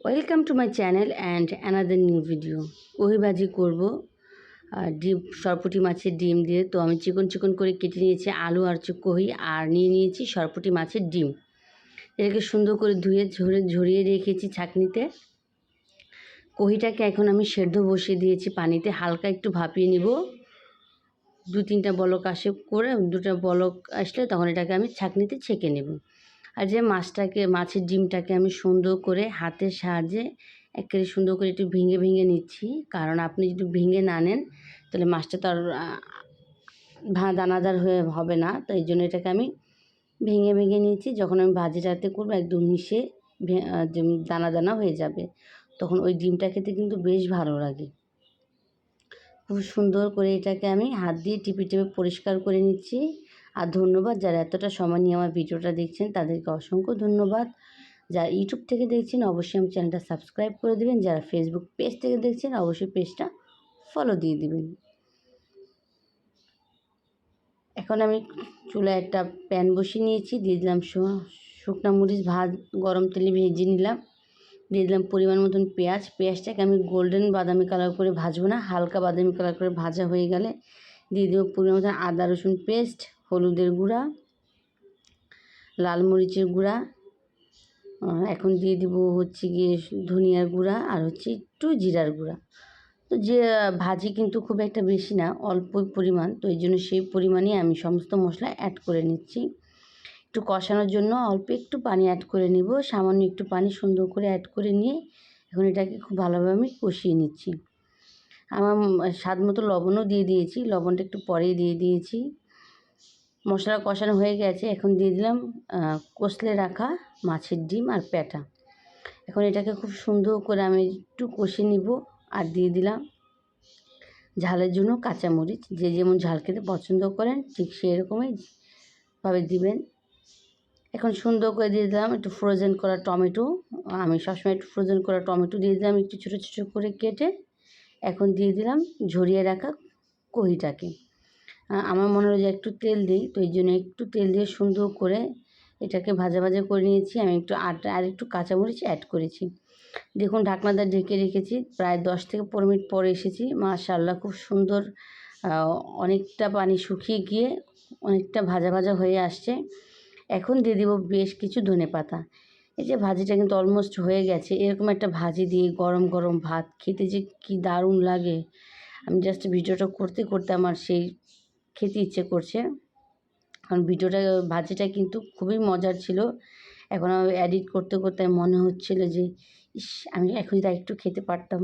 Welcome to my channel and another new video. কহি ভাজি করবো ডিম, সরপুঁটি মাছের ডিম দিয়ে। তো আমি চিকন চিকন করে কেটে নিয়েছি আলু আর কহি, আর নিয়ে নিয়েছি সরপুঁটি মাছের ডিম। এটাকে সুন্দর করে ধুয়ে ঝরিয়ে রেখেছি ছাঁকনিতে। কহিটাকে এখন আমি সেদ্ধ বসিয়ে দিয়েছি পানিতে, হালকা একটু ভাপিয়ে নিব। 2-3টা বলক করে 2টা বলক আসলে তখন এটাকে আমি ছাঁকনিতে ছেঁকে নেব। আর যে মাছের ডিমটাকে আমি সুন্দর করে হাতের সাহায্যে একেবারে সুন্দর করে একটু ভেঙে ভেঙে নিচ্ছি, কারণ আপনি যদি ভেঙে না নেন তাহলে মাছটা তো আর দানাদার হয়ে হবে না। তো এই জন্য এটাকে আমি ভেঙে ভেঙে নিয়েছি। যখন আমি ভাজিটাতে করবো একদম মিশে দানা দানা হয়ে যাবে, তখন ওই ডিমটা খেতে কিন্তু বেশ ভালো লাগে। খুব সুন্দর করে এটাকে আমি হাত দিয়ে টিপে টিপে পরিষ্কার করে নিচ্ছি। আর ধন্যবাদ যারা এতটা সময় নিয়ে আমার ভিডিওটা দেখছেন, তাদেরকে অসংখ্য ধন্যবাদ। যারা ইউটিউব থেকে দেখছেন অবশ্যই আমার চ্যানেলটা সাবস্ক্রাইব করে দেবেন, যারা ফেসবুক পেজ থেকে দেখছেন অবশ্যই পেজটা ফলো দিয়ে দিবেন। এখন আমি চুলায় একটা প্যান বসিয়ে নিয়েছি, দিয়ে দিলাম শুকনো মরিচ গরম তেলে ভেজে নিলাম। দিয়ে দিলাম পরিমাণ মতন পেঁয়াজটাকে আমি গোল্ডেন বাদামি কালার করে ভাজবো না, হালকা বাদামি কালার করে ভাজা হয়ে গেলে দিয়ে দেবো পরিমাণ মতন আদা রসুন পেস্ট, হলুদের গুঁড়া, লাল মরিচের গুঁড়া, এখন দিয়ে দিব গিয়ে ধনিয়ার গুঁড়া, আর একটু জিরার গুঁড়া। তো যে ভাজি কিন্তু খুব একটা বেশি না, অল্প পরিমাণ, তো এই জন্য সেই পরিমাণে আমি সমস্ত মশলা অ্যাড করে নিচ্ছি। একটু কষানোর জন্য অল্প একটু পানি অ্যাড করে নিব, সামান্য একটু পানি সুন্দর করে অ্যাড করে নিয়ে এখন এটাকে খুব ভালোভাবে আমি কষিয়ে নিচ্ছি। আমার স্বাদ মতো লবণও দিয়ে দিয়েছি, লবণটা একটু পরেই দিয়ে দিয়েছি। মশলা কষানো হয়ে গেছে, এখন দিয়ে দিলাম কষলে রাখা মাছের ডিম আর প্যাটা। এখন এটাকে খুব সুন্দর করে আমি একটু কষে নিব। আর দিয়ে দিলাম ঝালের জন্য কাঁচামরিচ, যে যেমন ঝাল খেতে পছন্দ করেন ঠিক সেরকমই ভাবে দিবেন। এখন সুন্দর করে দিয়ে দিলাম একটু ফ্রোজেন করা টমেটো। আমি সবসময় একটু ফ্রোজেন করা টমেটো দিয়ে দিলাম একটু ছোটো ছোটো করে কেটে। এখন দিয়ে দিলাম ঝরিয়ে রাখা কহিটাকে। আমার মনে হলো যে একটু তেল দিই, তো এই জন্য একটু তেল দিয়ে সুন্দর করে এটাকে ভাজা ভাজা করে নিয়েছি। আমি একটু আর একটু কাঁচামরিচ অ্যাড করেছি। দেখুন ঢাকনাটা ঢেকে রেখেছি, প্রায় 10 থেকে 15 মিনিট পরে এসেছি। মাশাআল্লাহ খুব সুন্দর, অনেকটা পানি শুকিয়ে গিয়ে অনেকটা ভাজা ভাজা হয়ে আসছে। এখন দিয়ে দিব বেশ কিছু ধনেপাতা। এই যে ভাজিটা কিন্তু অলমোস্ট হয়ে গেছে। এরকম একটা ভাজি দিয়ে গরম গরম ভাত খেতে যে কী দারুণ লাগে, আমি জাস্ট ভিডিওটা করতে করতে আমার সেই খেতে ইচ্ছে করছে। কারণ ভাজিটা কিন্তু খুবই মজার ছিল। এখন আমি এডিট করতে করতে মনে হচ্ছিল যে ইস, আমি এখন যদি একটু খেতে পারতাম।